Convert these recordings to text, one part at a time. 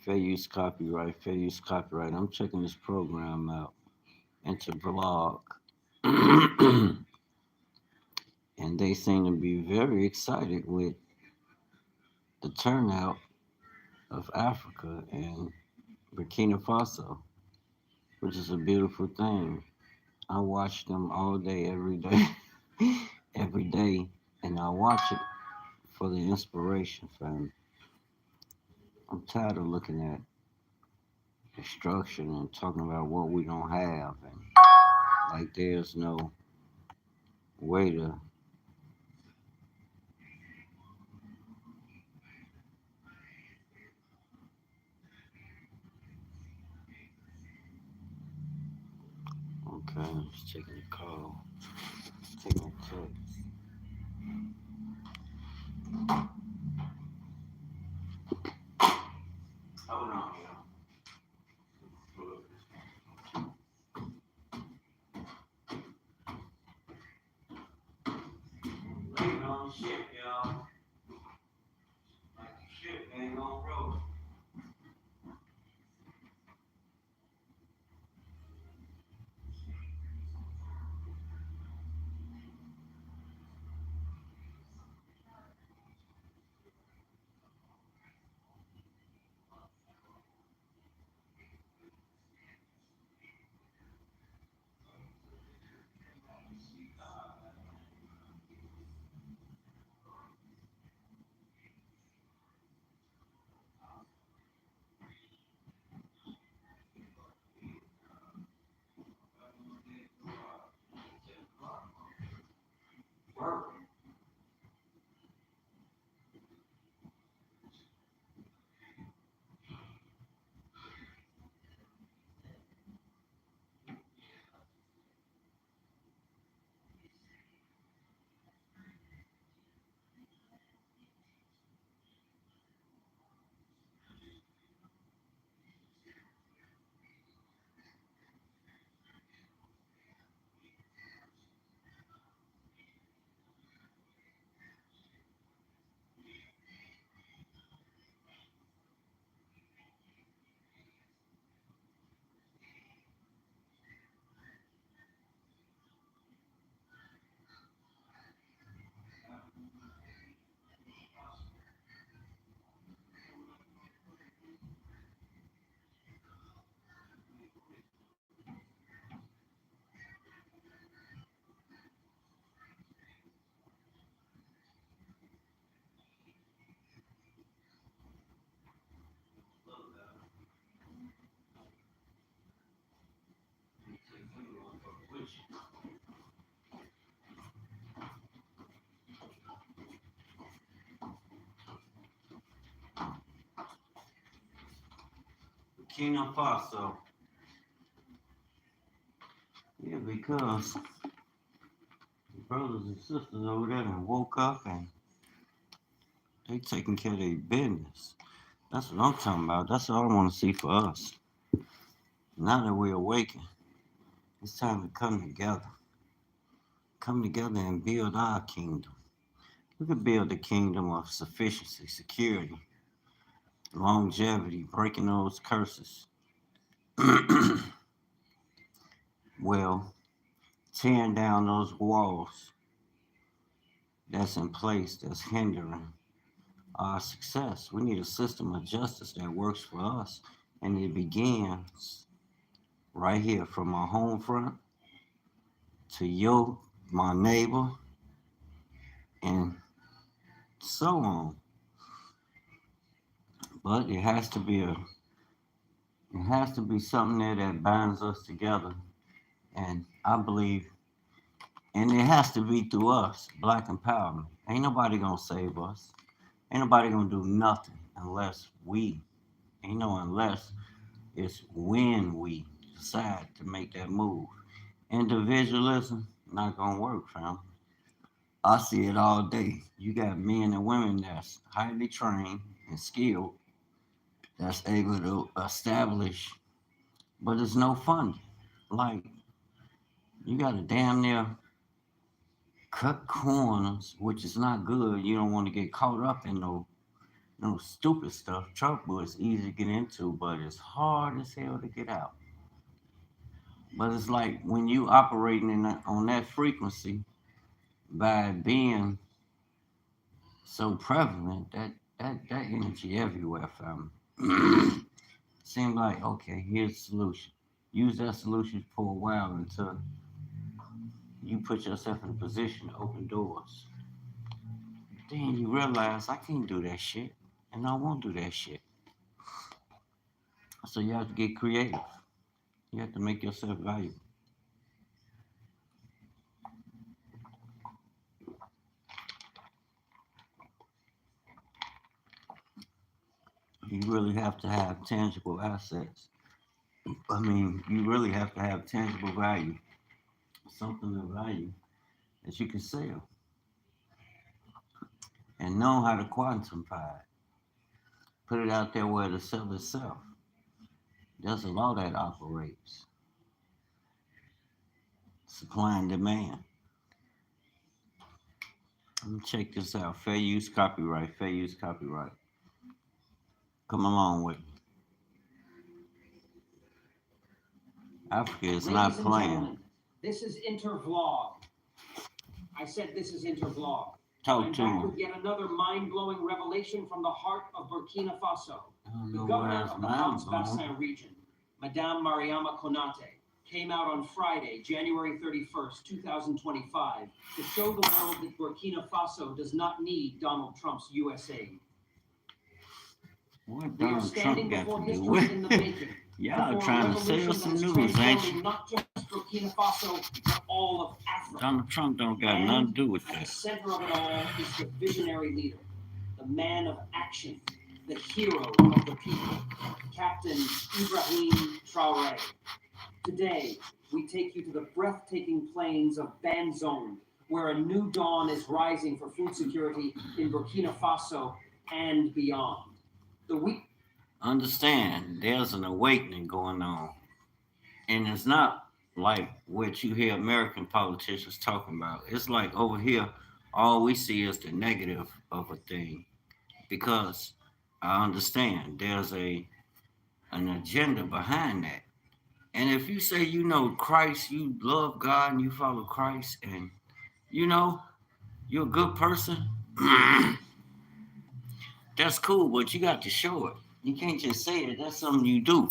Fair use copyright, fair use copyright. I'm checking this program out. Enter blog. And they seem to be very excited with the turnout of Africa and Burkina Faso, which is a beautiful thing. I watch them all day, every day, every day, and I watch it for the inspiration, fam. I'm tired of looking at destruction and talking about what we don't have, and like there's no way to. Okay, I'm just taking a call, taking a text. Hold on, y'all. Waiting on the ship, y'all. Like the ship ain't gonna roll. Burkina Faso. Yeah, because the brothers and sisters over there done woke up and they taking care of their business. That's what I'm talking about. That's what I want to see for us. Now that we're awakened, it's time to come together. Come together and build our kingdom. We could build a kingdom of sufficiency, security, longevity, breaking those curses. Well, tearing down those walls that's in place that's hindering our success. We need a system of justice that works for us. And it begins right here from our home front to your, my neighbor, and so on. But it has to be something there that binds us together. And I believe, and it has to be through us, black empowerment. Ain't nobody gonna save us. Ain't nobody gonna do nothing unless we, unless it's when we decide to make that move. Individualism not gonna work, fam. I see it all day. You got men and women that's highly trained and skilled, that's able to establish, but there's no funding. Like you got to damn near cut corners, which is not good. You don't want to get caught up in no No stupid stuff. Trouble is easy to get into, but it's hard as hell to get out. But it's like when you operating on that frequency by being so prevalent, that energy everywhere, fam. Seem like okay, here's the solution. Use that solution for a while until you put yourself in a position to open doors. Then you realize I can't do that shit, and I won't do that shit. So you have to get creative. You have to make yourself valuable. You really have to have tangible assets. I mean, you really have to have tangible value, something of value that you can sell, and know how to quantify it. Put it out there where to sell itself. There's a law that operates supply and demand. Let me check this out. Fair use copyright. Fair use copyright. Come along with it. Africa is not Ladies and playing. gentlemen, this is Intervlog. I said this is Intervlog. Talk I'm to back me. with yet another mind-blowing revelation from the heart of Burkina Faso. I don't The know governor where's of the mine Homs going. Bassin region, Madame Mariama Konate, came out on Friday, January 31st, 2025, to show the world that Burkina Faso does not need Donald Trump's USA. What We are Donald standing Trump got before to do history with in the it? making. Y'all Before a trying to sell revolution some that is news, ain't transforming you? not just Burkina Faso, but all of Africa. Donald Trump don't got nothing to And do with at the that. center of it all is the visionary leader, the man of action, the hero of the people, Captain Ibrahim Traoré. Today, we take you to the breathtaking plains of Banzone, where a new dawn is rising for food security in Burkina Faso and beyond. The week Understand, there's an awakening going on. And it's not like what you hear American politicians talking about. It's like over here, all we see is the negative of a thing. Because I understand there's an agenda behind that. And if you say you know Christ, you love God and you follow Christ and you know you're a good person, that's cool, but you got to show it. You can't just say it, that's something you do.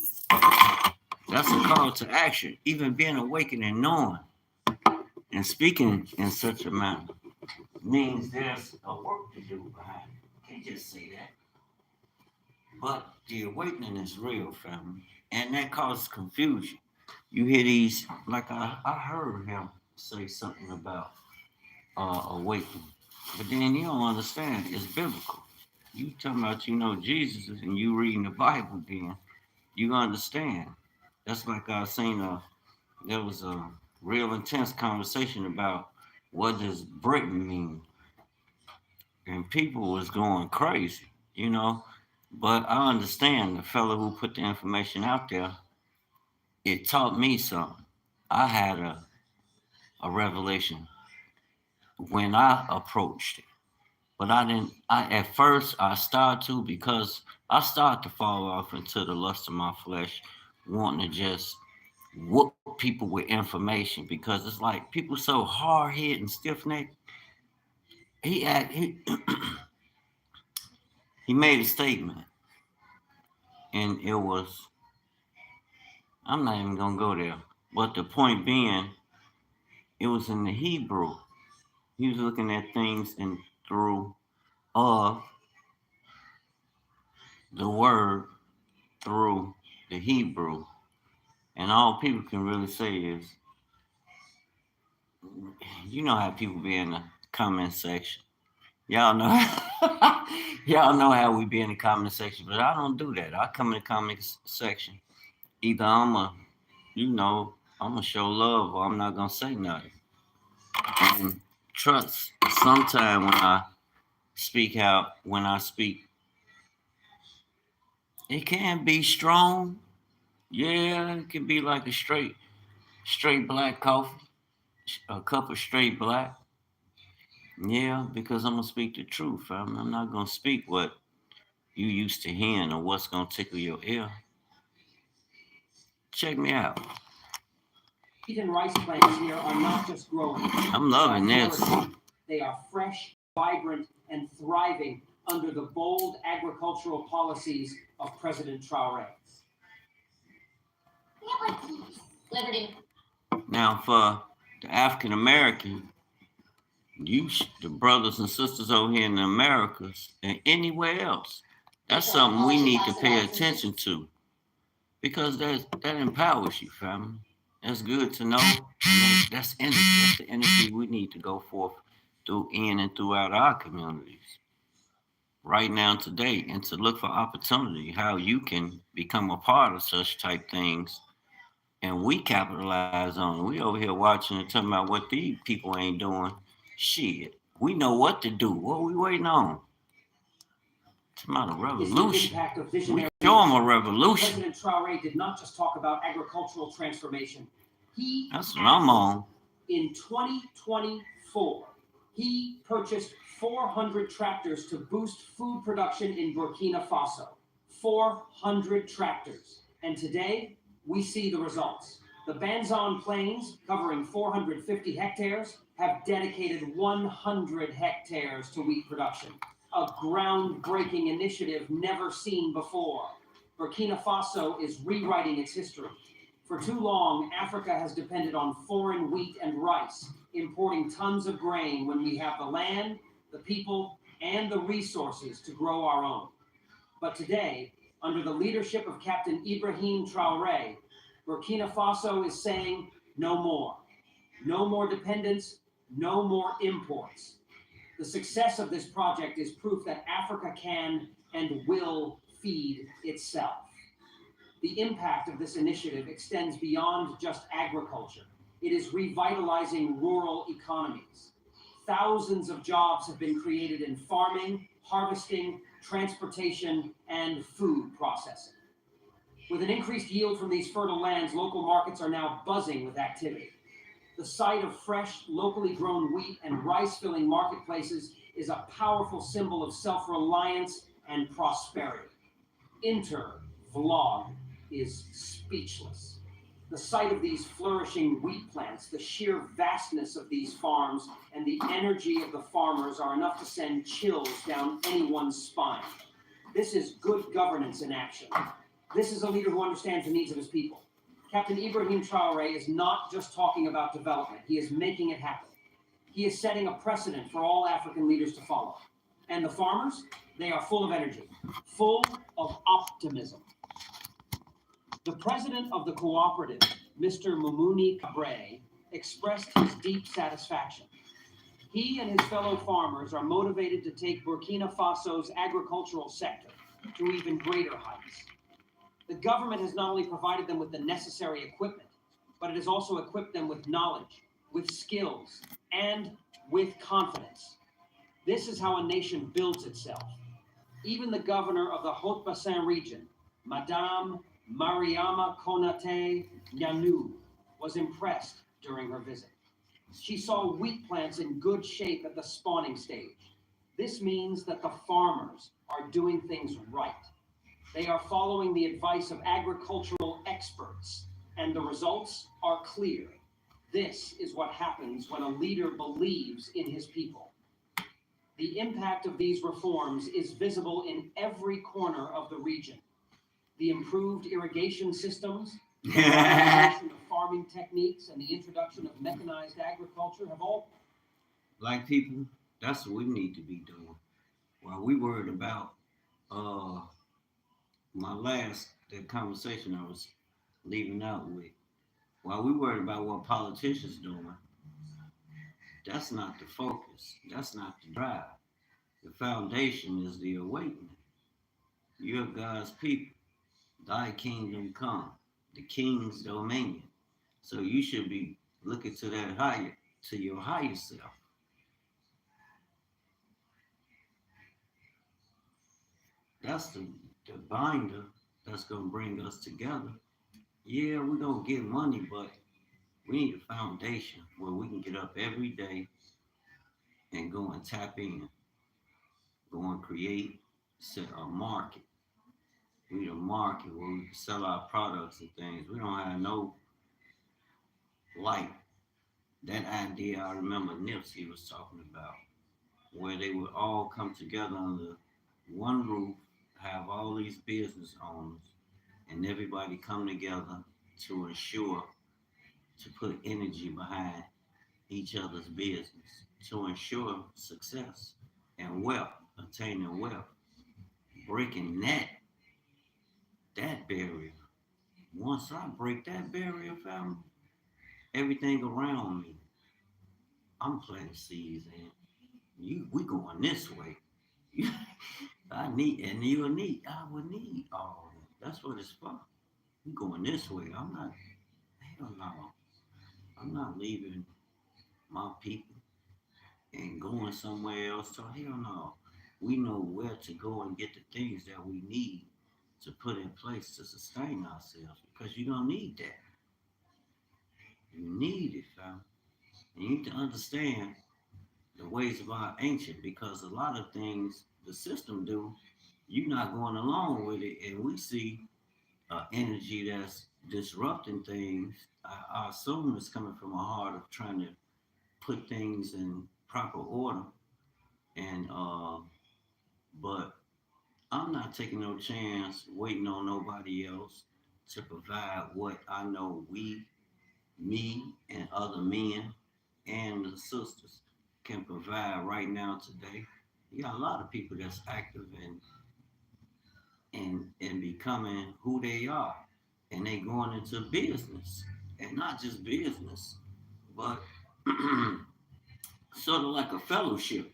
That's a call to action. Even being awakened and knowing and speaking in such a manner means there's a work to do behind it. You can't just say that. But the awakening is real, family. And that causes confusion. You hear these, like I heard him say something about awakening. But then you don't understand, it's biblical. You talking about you know Jesus and you reading the Bible, then you understand. That's like I seen there was a real intense conversation about what does Britain mean, and people was going crazy, you know. But I understand the fellow who put the information out there. It taught me something. I had a revelation when I approached it, but I didn't. I at first I started to because I started to fall off into the lust of my flesh, wanting to just whoop people with information because it's like people so hard headed and stiff necked. He he made a statement, and it was I'm not even gonna go there. But the point being, it was in the Hebrew. He was looking at things and through of the word through the Hebrew, and all people can really say is, you know how people be in the comment section. Y'all know, y'all know how we be in the comment section, but I don't do that. I come in the comment section. Either you know, I'm gonna show love, or I'm not gonna say nothing. And trust. Sometimes when I speak, it can be strong. Yeah, it can be like a straight black coffee, a cup of straight black. Yeah, because I'm gonna speak the truth. I'm not gonna speak what you used to hearing or what's gonna tickle your ear, check me out. Wheat and rice plants here are not just growing. I'm loving this. They are fresh, vibrant, and thriving under the bold agricultural policies of President Traore. Liberty. Now, for the African American, the brothers and sisters over here in the Americas and anywhere else, that's something we need to pay attention to because that empowers you, family. That's good to know. And that's energy. That's the energy we need to go forth through in and throughout our communities right now today, and to look for opportunity, how you can become a part of such type things, and we capitalize on it. We over here watching and talking about what these people ain't doing. Shit, we know what to do. What we waiting on? It's about a revolution. We show them a revolution. President Traore did not just talk about agricultural transformation. That's what I'm on. In 2024, he purchased 400 tractors to boost food production in Burkina Faso. 400 tractors. And today, we see the results. The Banzan Plains, covering 450 hectares, have dedicated 100 hectares to wheat production. A groundbreaking initiative never seen before. Burkina Faso is rewriting its history. For too long, Africa has depended on foreign wheat and rice, importing tons of grain when we have the land, the people, and the resources to grow our own. But today, under the leadership of Captain Ibrahim Traore, Burkina Faso is saying no more. No more dependence, no more imports. The success of this project is proof that Africa can and will feed itself. The impact of this initiative extends beyond just agriculture. It is revitalizing rural economies. Thousands of jobs have been created in farming, harvesting, transportation, and food processing. With an increased yield from these fertile lands, local markets are now buzzing with activity. The sight of fresh, locally grown wheat and rice-filling marketplaces is a powerful symbol of self-reliance and prosperity. Vlog is speechless. The sight of these flourishing wheat plants, the sheer vastness of these farms, and the energy of the farmers are enough to send chills down anyone's spine. This is good governance in action. This is a leader who understands the needs of his people. Captain Ibrahim Traore is not just talking about development, he is making it happen. He is setting a precedent for all African leaders to follow. And the farmers, they are full of energy, full of optimism. The president of the cooperative, Mr. Mumuni Cabre, expressed his deep satisfaction. He and his fellow farmers are motivated to take Burkina Faso's agricultural sector to even greater heights. The government has not only provided them with the necessary equipment, but it has also equipped them with knowledge, with skills, and with confidence. This is how a nation builds itself. Even the governor of the Haut-Bassin region, Madame Mariama Konate Nyanu, was impressed during her visit. She saw wheat plants in good shape at the spawning stage. This means that the farmers are doing things right. They are following the advice of agricultural experts, and the results are clear. This is what happens when a leader believes in his people. The impact of these reforms is visible in every corner of the region. The improved irrigation systems, the modernization of farming techniques, and the introduction of mechanized agriculture have all... Black people, that's what we need to be doing. While we worried about the conversation I was leaving out with, while we worried about what politicians doing, that's not the focus. That's not the drive. The foundation is the awakening. You're God's people. Thy kingdom come. The king's dominion. So you should be looking to that higher, to your higher self. That's the binder that's going to bring us together. Yeah, we're going to get money, but we need a foundation where we can get up every day and go and tap in, go and create, set a market. We the market where we can sell our products and things. We don't have no like that idea. I remember Nipsey was talking about where they would all come together under one roof, have all these business owners, and everybody come together to ensure to put energy behind each other's business to ensure success and wealth, attaining wealth, breaking that barrier. Once I break that barrier, family, everything around me, I'm planting seeds and we going this way. I need and you'll need I would need all of that. That's what it's for. We going this way. I'm not hell no. I'm not leaving my people and going somewhere else. So hell no. We know where to go and get the things that we need to put in place to sustain ourselves because you're gonna need that. You need it, fam. And you need to understand the ways of our ancient because a lot of things the system do, you're not going along with it, and we see energy that's disrupting things. I assume it's coming from a heart of trying to put things in proper order, and but I'm not taking no chance waiting on nobody else to provide what I know me, and other men and the sisters can provide right now today. You got a lot of people that's active and becoming who they are, and they going into business, and not just business, but sort of like a fellowship.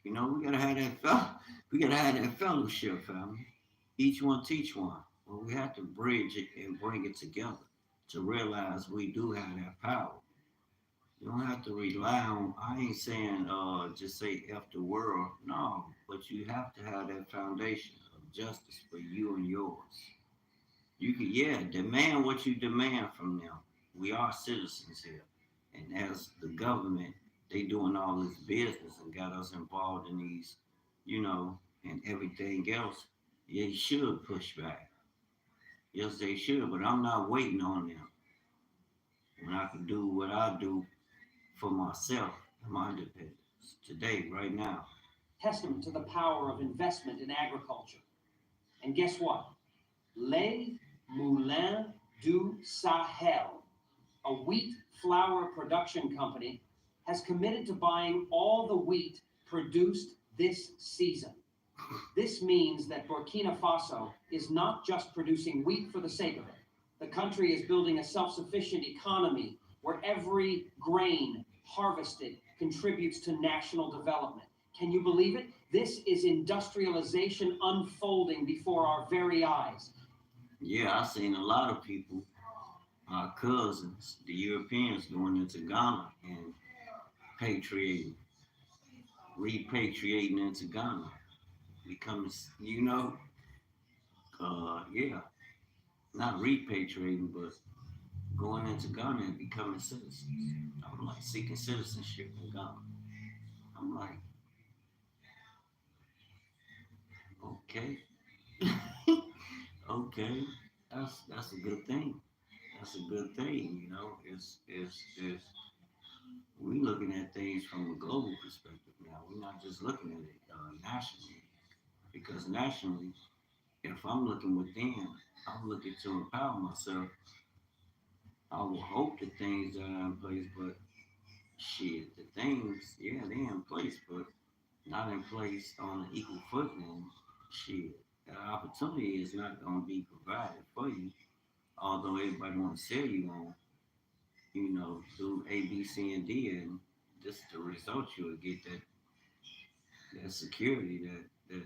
You know, we gotta have that fellowship, family. Each one teach one. Well, we have to bridge it and bring it together to realize we do have that power. You don't have to rely on. I ain't saying just say F the world. No, but you have to have that foundation of justice for you and yours. You can demand what you demand from them. We are citizens here, and as the government, they doing all this business and got us involved in these, and everything else. They should push back. Yes, they should, but I'm not waiting on them when I can do what I do for myself and my independence today, right now. Testament to the power of investment in agriculture. And guess what? Les Moulins du Sahel, a wheat flour production company, has committed to buying all the wheat produced this season. This means that Burkina Faso is not just producing wheat for the sake of it. The country is building a self-sufficient economy where every grain harvested contributes to national development. Can you believe it? This is industrialization unfolding before our very eyes. Yeah, I've seen a lot of people, our cousins, the Europeans, going into Ghana and patriating, repatriating into Ghana, becoming, yeah, not repatriating, but going into Ghana and becoming citizens. I'm like seeking citizenship in Ghana. I'm like, okay, okay, that's a good thing. That's a good thing, It's we looking at things from a global perspective now. We're not just looking at it nationally, because nationally, if I'm looking within, I'm looking to empower myself. I will hope the things that are in place, but shit, the things, yeah, they're in place, but not in place on an equal footing. Shit, the opportunity is not going to be provided for you. Although everybody want to sell you on, do A, B, C, and D, and this is the result you will get that security, that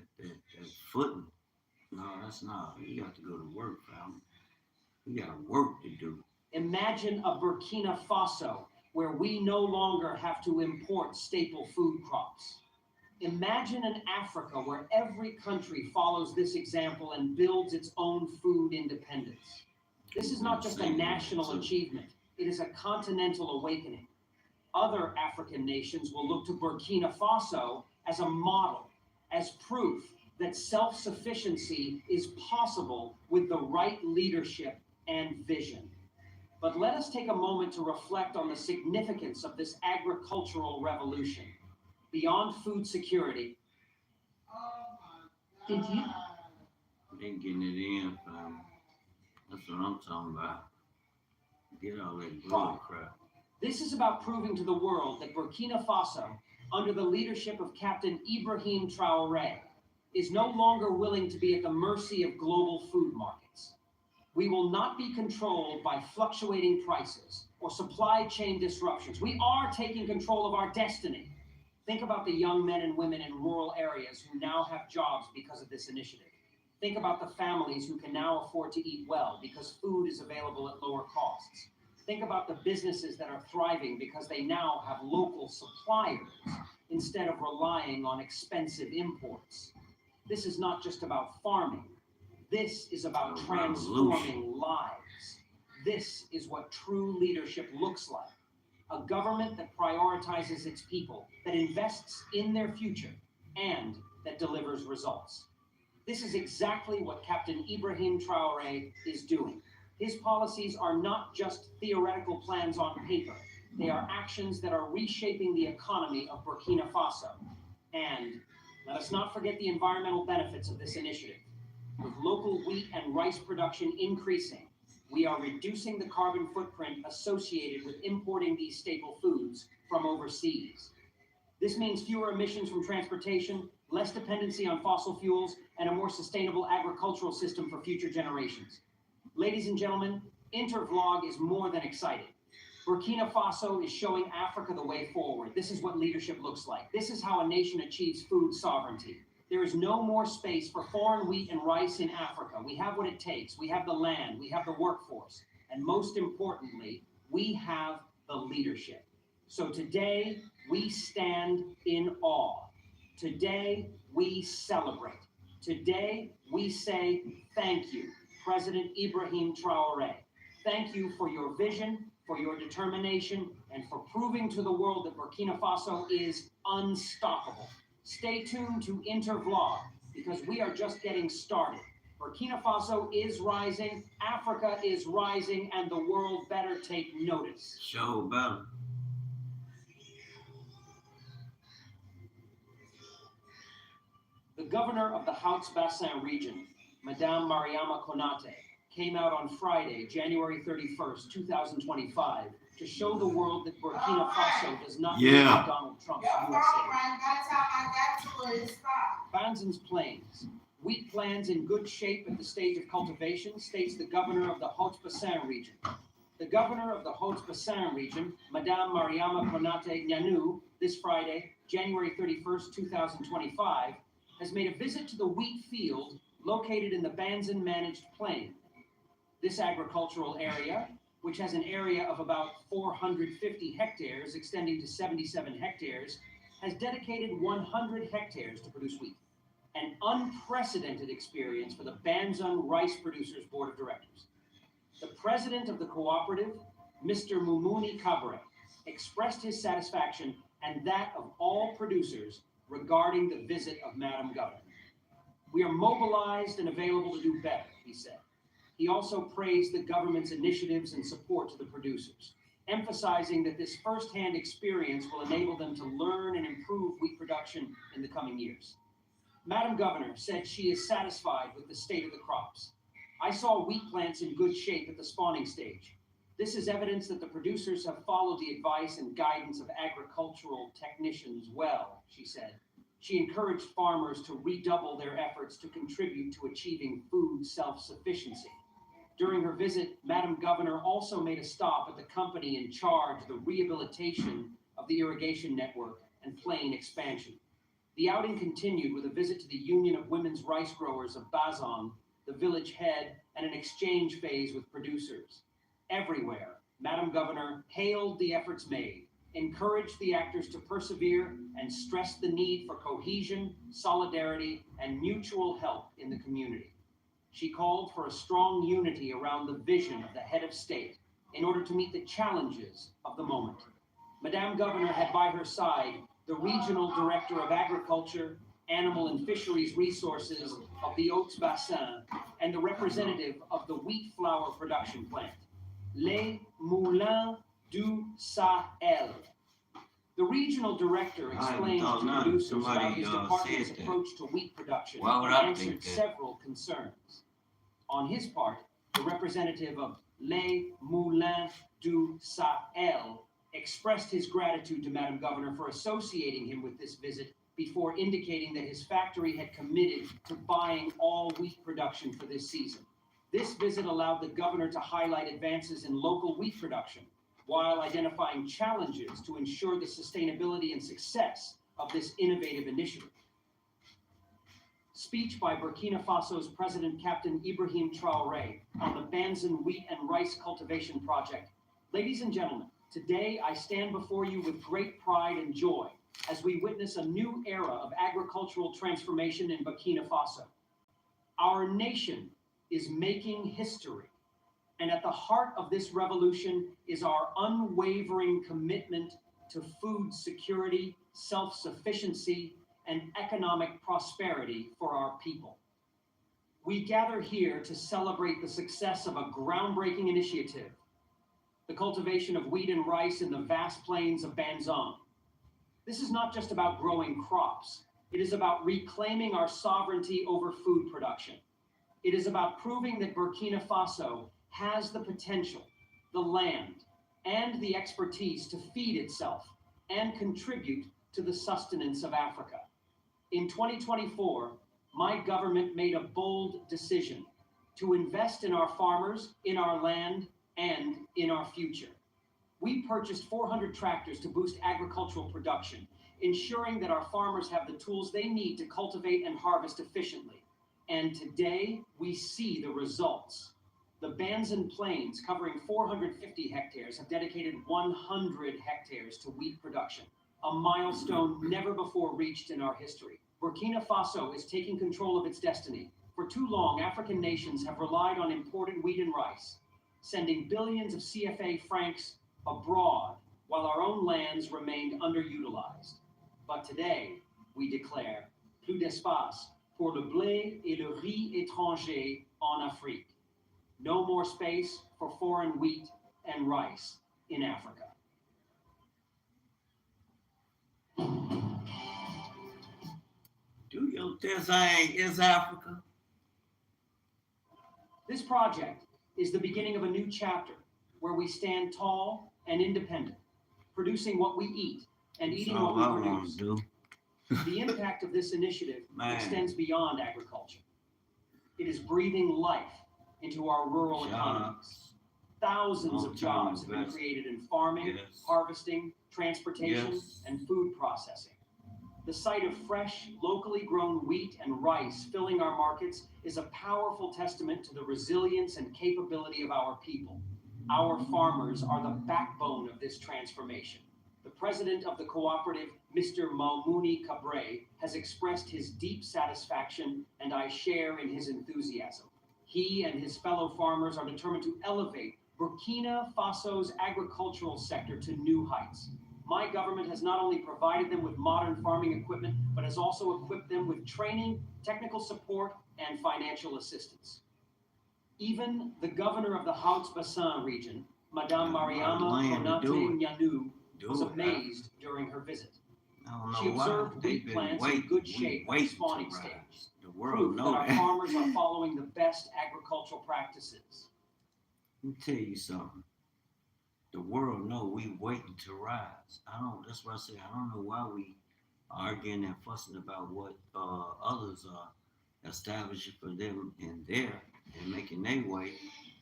footing. No, that's not. You got to go to work, fam. We got work to do. Imagine a Burkina Faso where we no longer have to import staple food crops. Imagine an Africa where every country follows this example and builds its own food independence. This is not just a national achievement, it is a continental awakening. Other African nations will look to Burkina Faso as a model, as proof that self-sufficiency is possible with the right leadership and vision. But let us take a moment to reflect on the significance of this agricultural revolution. Beyond food security, Did you? They getting it in, fam. That's what I'm talking about. Get all that bull crap. this is about proving to the world that Burkina Faso, under the leadership of Captain Ibrahim Traoré, is no longer willing to be at the mercy of global food markets. We will not be controlled by fluctuating prices or supply chain disruptions. We are taking control of our destiny. Think about the young men and women in rural areas who now have jobs because of this initiative. Think about the families who can now afford to eat well because food is available at lower costs. Think about the businesses that are thriving because they now have local suppliers instead of relying on expensive imports. This is not just about farming. This is about transforming lives. This is what true leadership looks like. A government that prioritizes its people, that invests in their future, and that delivers results. This is exactly what Captain Ibrahim Traoré is doing. His policies are not just theoretical plans on paper. They are actions that are reshaping the economy of Burkina Faso. And let us not forget the environmental benefits of this initiative. With local wheat and rice production increasing, we are reducing the carbon footprint associated with importing these staple foods from overseas. This means fewer emissions from transportation, less dependency on fossil fuels, and a more sustainable agricultural system for future generations. Ladies and gentlemen, Intervlog is more than exciting. Burkina Faso is showing Africa the way forward. This is what leadership looks like. This is how a nation achieves food sovereignty. There is no more space for foreign wheat and rice in Africa. We have what it takes. We have the land, we have the workforce, and most importantly, we have the leadership. So today, we stand in awe. Today, we celebrate. Today, we say thank you, President Ibrahim Traoré. Thank you for your vision, for your determination, and for proving to the world that Burkina Faso is unstoppable. Stay tuned to Intervlog because we are just getting started. Burkina Faso is rising, Africa is rising, and the world better take notice. Show better. The governor of the Haute-Bassin region, Madame Mariama Konate, came out on Friday, January 31st, 2025, to show the world that Burkina Faso does not need Donald Trump's USA. That's how I got to it. Banzen's Plains. Wheat plants in good shape at the stage of cultivation, states the governor of the Haute-Bassin region. The governor of the Haute-Bassin region, Madame Mariama Konate Nyanu, this Friday, January 31st, 2025, has made a visit to the wheat field located in the Banzen-managed plain. This agricultural area, which has an area of about 450 hectares extending to 77 hectares, has dedicated 100 hectares to produce wheat. An unprecedented experience for the Banzan Rice Producers Board of Directors. The president of the cooperative, Mr. Mumuni Kabre, expressed his satisfaction and that of all producers regarding the visit of Madam Governor. We are mobilized and available to do better, he said. He also praised the government's initiatives and support to the producers, emphasizing that this firsthand experience will enable them to learn and improve wheat production in the coming years. Madam Governor said she is satisfied with the state of the crops. I saw wheat plants in good shape at the spawning stage. This is evidence that the producers have followed the advice and guidance of agricultural technicians well, she said. She encouraged farmers to redouble their efforts to contribute to achieving food self-sufficiency. During her visit, Madam Governor also made a stop at the company in charge of the rehabilitation of the irrigation network and plain expansion. The outing continued with a visit to the Union of Women's Rice Growers of Bazan, the village head, and an exchange phase with producers. Everywhere, Madam Governor hailed the efforts made, encouraged the actors to persevere, and stressed the need for cohesion, solidarity, and mutual help in the community. She called for a strong unity around the vision of the head of state in order to meet the challenges of the moment. Madame Governor had by her side the Regional Director of Agriculture, animal and fisheries resources of the Hautes Bassin, and the representative of the wheat flour production plant, Les Moulins du Sahel. The regional director explained to producers about his department's approach to wheat production and answered several concerns. On his part, the representative of Les Moulins du Sahel expressed his gratitude to Madam Governor for associating him with this visit before indicating that his factory had committed to buying all wheat production for this season. This visit allowed the governor to highlight advances in local wheat production, while identifying challenges to ensure the sustainability and success of this innovative initiative. Speech by Burkina Faso's President Captain Ibrahim Traoré on the Banzan wheat and rice cultivation project. Ladies and gentlemen, today I stand before you with great pride and joy as we witness a new era of agricultural transformation in Burkina Faso. Our nation is making history, and at the heart of this revolution is our unwavering commitment to food security, self-sufficiency, and economic prosperity for our people. We gather here to celebrate the success of a groundbreaking initiative, the cultivation of wheat and rice in the vast plains of Banzan. This is not just about growing crops. It is about reclaiming our sovereignty over food production. It is about proving that Burkina Faso has the potential, the land, and the expertise to feed itself and contribute to the sustenance of Africa. In 2024, my government made a bold decision to invest in our farmers, in our land, and in our future. We purchased 400 tractors to boost agricultural production, ensuring that our farmers have the tools they need to cultivate and harvest efficiently. And today, we see the results. The Banzan Plains, covering 450 hectares, have dedicated 100 hectares to wheat production, a milestone never before reached in our history. Burkina Faso is taking control of its destiny. For too long, African nations have relied on imported wheat and rice, sending billions of CFA francs abroad while our own lands remained underutilized. But today, we declare, plus d'espace pour le blé et le riz étranger en Afrique. No more space for foreign wheat and rice in Africa. Do your thing is Africa. This project is the beginning of a new chapter where we stand tall and independent, producing what we eat and eating what we produce. The impact of this initiative extends beyond agriculture. It is breathing life into our rural economies. Thousands of jobs have been created in farming, harvesting, transportation, and food processing. The sight of fresh, locally grown wheat and rice filling our markets is a powerful testament to the resilience and capability of our people. Our farmers are the backbone of this transformation. The president of the cooperative, Mr. Malmouni Cabre, has expressed his deep satisfaction, and I share in his enthusiasm. He and his fellow farmers are determined to elevate Burkina Faso's agricultural sector to new heights. My government has not only provided them with modern farming equipment, but has also equipped them with training, technical support, and financial assistance. Even the governor of the Hautes Bassin region, Madame Mariama Konate Nyanu, was amazed during her visit. She observed wheat plants in good shape at the spawning stage, proof that our farmers are following the best agricultural practices. Let me tell you something. The world know we waiting to rise. That's why I say I don't know why we arguing and fussing about what others are establishing for them in there and making their way.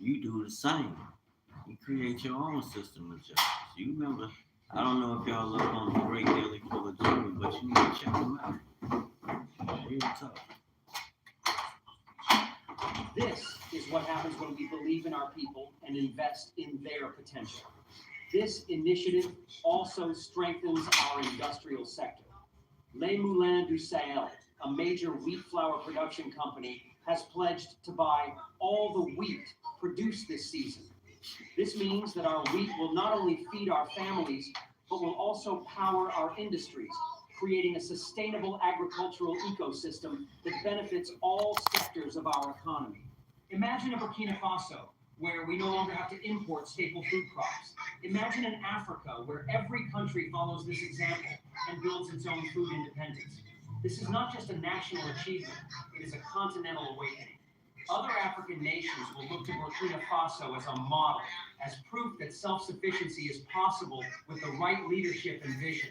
You do the same. You create your own system of justice. You remember, I don't know if y'all look on the Great Daily Full of Jimmy, but you need to check them out. Real tough. This is what happens when we believe in our people and invest in their potential. This initiative also strengthens our industrial sector. Les Moulins du Sahel, a major wheat flour production company, has pledged to buy all the wheat produced this season. This means that our wheat will not only feed our families, but will also power our industries, creating a sustainable agricultural ecosystem that benefits all sectors of our economy. Imagine a Burkina Faso, where we no longer have to import staple food crops. Imagine an Africa where every country follows this example and builds its own food independence. This is not just a national achievement, it is a continental awakening. Other African nations will look to Burkina Faso as a model, as proof that self-sufficiency is possible with the right leadership and vision.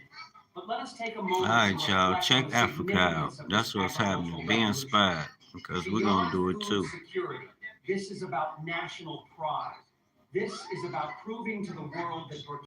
But let us take a moment All right, to y'all. reflect Check on the Africa out. significance of That's this what's happening. agricultural Be revolution. inspired because we're going to do it Beyond too. food security, this is about national pride. This is about proving to the world that Burkina